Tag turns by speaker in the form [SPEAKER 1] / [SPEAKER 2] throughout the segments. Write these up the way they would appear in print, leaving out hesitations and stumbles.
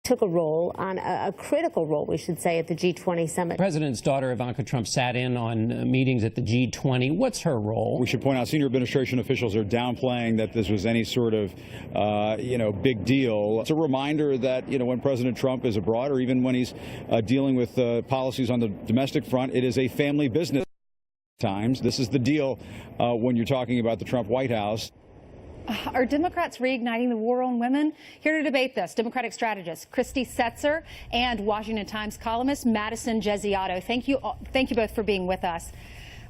[SPEAKER 1] took a role, on a critical role, we should say, at the G20 summit.
[SPEAKER 2] The president's daughter, Ivanka Trump, sat in on meetings at the G20. What's her role?
[SPEAKER 3] We should point out senior administration officials are downplaying that this was any sort of, big deal. It's a reminder that, when President Trump is abroad, or even when he's dealing with policies on the domestic front, it is a family business. Times. This is the deal when you're talking about the Trump White House.
[SPEAKER 4] Are Democrats reigniting the war on women? Here to debate this, Democratic strategist Christy Setzer and Washington Times columnist Madison Gesiotto. Thank you both for being with us.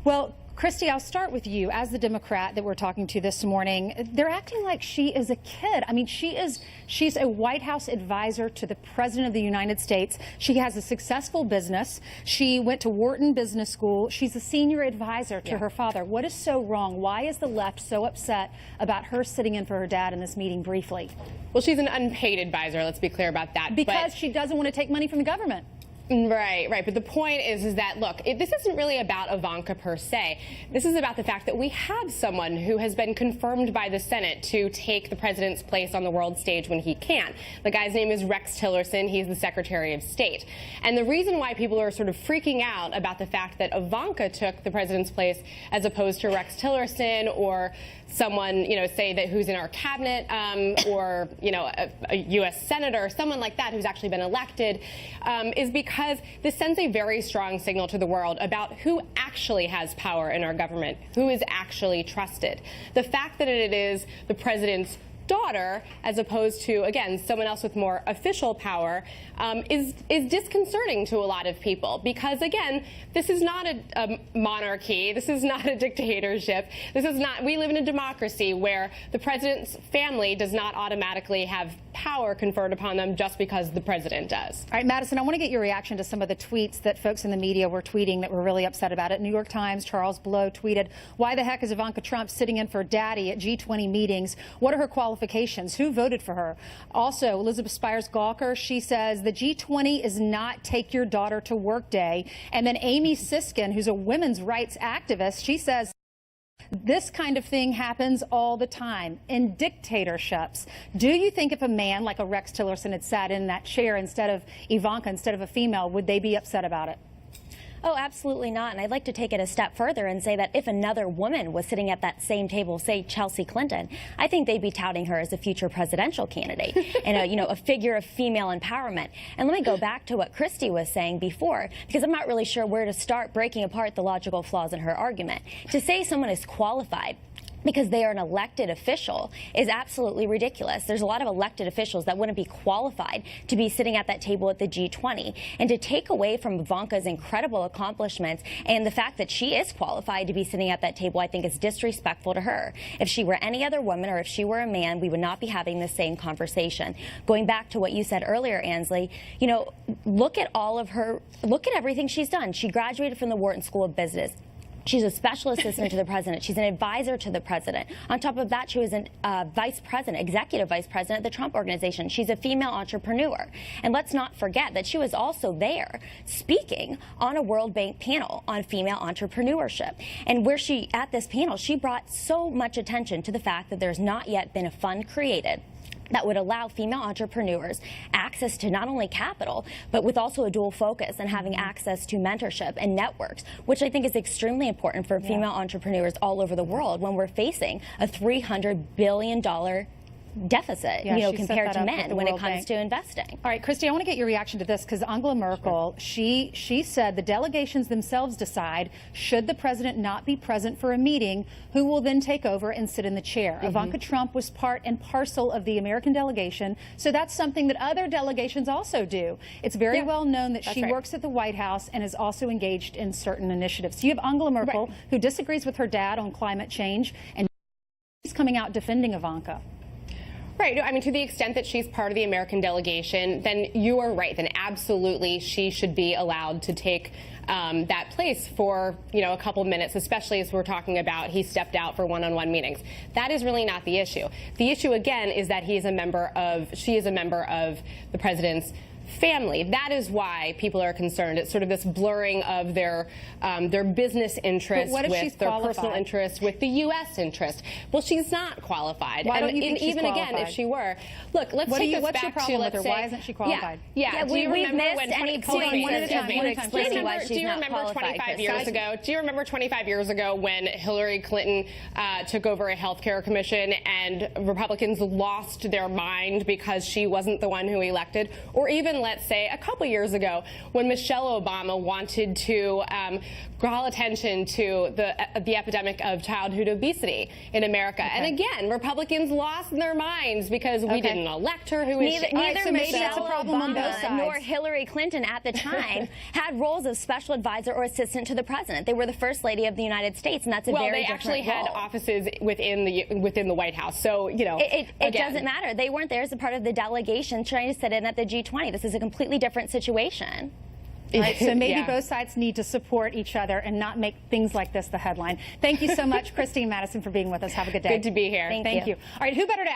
[SPEAKER 4] Well, Christy, I'll start with you. As the Democrat that we're talking to this morning, they're acting like she is a kid. I mean, she's a White House advisor to the President of the United States. She has a successful business. She went to Wharton Business School. She's a senior advisor to her father. What is so wrong? Why is the left so upset about her sitting in for her dad in this meeting briefly?
[SPEAKER 5] Well, she's an unpaid advisor. Let's be clear about that.
[SPEAKER 4] Because she doesn't want to take money from the government.
[SPEAKER 5] Right. But the point is that, look, this isn't really about Ivanka per se. This is about the fact that we have someone who has been confirmed by the Senate to take the president's place on the world stage when he can. The guy's name is Rex Tillerson. He's the Secretary of State. And the reason why people are sort of freaking out about the fact that Ivanka took the president's place as opposed to Rex Tillerson or someone, say that who's in our cabinet or, a U.S. senator, someone like that who's actually been elected, is because this sends a very strong signal to the world about who actually has power in our government, who is actually trusted. The fact that it is the president's daughter, as opposed to, again, someone else with more official power, is disconcerting to a lot of people because, again, this is not a monarchy. This is not a dictatorship. We live in a democracy where the president's family does not automatically have power conferred upon them just because the president does.
[SPEAKER 4] All right, Madison, I want to get your reaction to some of the tweets that folks in the media were tweeting that were really upset about it. New York Times, Charles Blow tweeted, "Why the heck is Ivanka Trump sitting in for daddy at G20 meetings? What are her qualifications? Who voted for her?" Also, Elizabeth Spires Gawker, she says, "The G20 is not take your daughter to work day." And then Amy Siskin, who's a women's rights activist, she says, "This kind of thing happens all the time in dictatorships." Do you think if a man like a Rex Tillerson had sat in that chair instead of Ivanka, instead of a female, would they be upset about it?
[SPEAKER 6] Oh, absolutely not. And I'd like to take it a step further and say that if another woman was sitting at that same table, say Chelsea Clinton, I think they'd be touting her as a future presidential candidate and a figure of female empowerment. And let me go back to what Christy was saying before, because I'm not really sure where to start breaking apart the logical flaws in her argument. To say someone is qualified because they are an elected official is absolutely ridiculous. There's a lot of elected officials that wouldn't be qualified to be sitting at that table at the G20. And to take away from Ivanka's incredible accomplishments and the fact that she is qualified to be sitting at that table, I think is disrespectful to her. If she were any other woman or if she were a man, we would not be having the same conversation. Going back to what you said earlier, Ansley, look at everything she's done. She graduated from the Wharton School of Business. She's a special assistant to the president. She's an advisor to the president. On top of that, she was an executive vice president of the Trump Organization. She's a female entrepreneur. And let's not forget that she was also there speaking on a World Bank panel on female entrepreneurship. And at this panel, she brought so much attention to the fact that there's not yet been a fund created that would allow female entrepreneurs access to not only capital, but with also a dual focus and having access to mentorship and networks, which I think is extremely important for female entrepreneurs all over the world when we're facing a $300 billion deficit, compared to men when it comes to investing.
[SPEAKER 4] All right, Christy, I want to get your reaction to this because Angela Merkel, she said the delegations themselves decide should the president not be present for a meeting, who will then take over and sit in the chair. Ivanka Trump was part and parcel of the American delegation, so that's something that other delegations also do. It's very well known that she works at the White House and is also engaged in certain initiatives. So you have Angela Merkel, who disagrees with her dad on climate change, and she's coming out defending Ivanka.
[SPEAKER 5] Right. I mean, to the extent that she's part of the American delegation, then you are right. Then absolutely she should be allowed to take that place for, a couple minutes, especially as we're talking about he stepped out for one-on-one meetings. That is really not the issue. The issue, again, is that she is a member of the president's family. That is why people are concerned. It's sort of this blurring of their business interests
[SPEAKER 4] what if
[SPEAKER 5] with
[SPEAKER 4] she's
[SPEAKER 5] their
[SPEAKER 4] qualified?
[SPEAKER 5] personal interests with the U.S. interest. Well, she's not qualified.
[SPEAKER 4] Why
[SPEAKER 5] and
[SPEAKER 4] don't you think she's
[SPEAKER 5] even again,
[SPEAKER 4] qualified?
[SPEAKER 5] if she were, look, let's take this
[SPEAKER 4] What's
[SPEAKER 5] back
[SPEAKER 4] your problem
[SPEAKER 5] to,
[SPEAKER 4] with
[SPEAKER 5] let's
[SPEAKER 4] her?
[SPEAKER 5] say,
[SPEAKER 4] Why isn't she qualified?
[SPEAKER 5] Yeah, do you
[SPEAKER 6] we've
[SPEAKER 5] remember
[SPEAKER 6] missed
[SPEAKER 5] when
[SPEAKER 6] any
[SPEAKER 5] hold on,
[SPEAKER 6] points
[SPEAKER 5] one at a
[SPEAKER 6] of
[SPEAKER 5] time,
[SPEAKER 6] you explaining why she's
[SPEAKER 5] do you
[SPEAKER 6] not
[SPEAKER 5] remember
[SPEAKER 6] qualified,
[SPEAKER 5] 25 years
[SPEAKER 6] Kristen?
[SPEAKER 5] ago? Do you remember 25 years ago when Hillary Clinton took over a health care commission and Republicans lost their mind because she wasn't the one who elected? Or even, let's say, a couple years ago when Michelle Obama wanted to call attention to the epidemic of childhood obesity in America.
[SPEAKER 4] Okay.
[SPEAKER 5] And again, Republicans lost their minds because we didn't elect her. Who is she?
[SPEAKER 6] Neither
[SPEAKER 4] so maybe that's a
[SPEAKER 6] Michelle
[SPEAKER 4] problem on both
[SPEAKER 6] Obama
[SPEAKER 4] sides.
[SPEAKER 6] nor Hillary Clinton at the time had roles of special advisor or assistant to the president. They were the First Lady of the United States, and that's a very different
[SPEAKER 5] actually had
[SPEAKER 6] role.
[SPEAKER 5] offices within the White House. So, you know,
[SPEAKER 6] It
[SPEAKER 5] again,
[SPEAKER 6] doesn't matter. They weren't there as a part of the delegation trying to sit in at the G20. This is a completely different situation.
[SPEAKER 4] All right, so maybe
[SPEAKER 5] Yeah.
[SPEAKER 4] both sides need to support each other and not make things like this the headline. Thank you so much, Christine Madison, for being with us. Have a good day.
[SPEAKER 5] Good to be here.
[SPEAKER 6] Thank
[SPEAKER 4] Thank
[SPEAKER 6] you.
[SPEAKER 4] you. All right, who better to ask?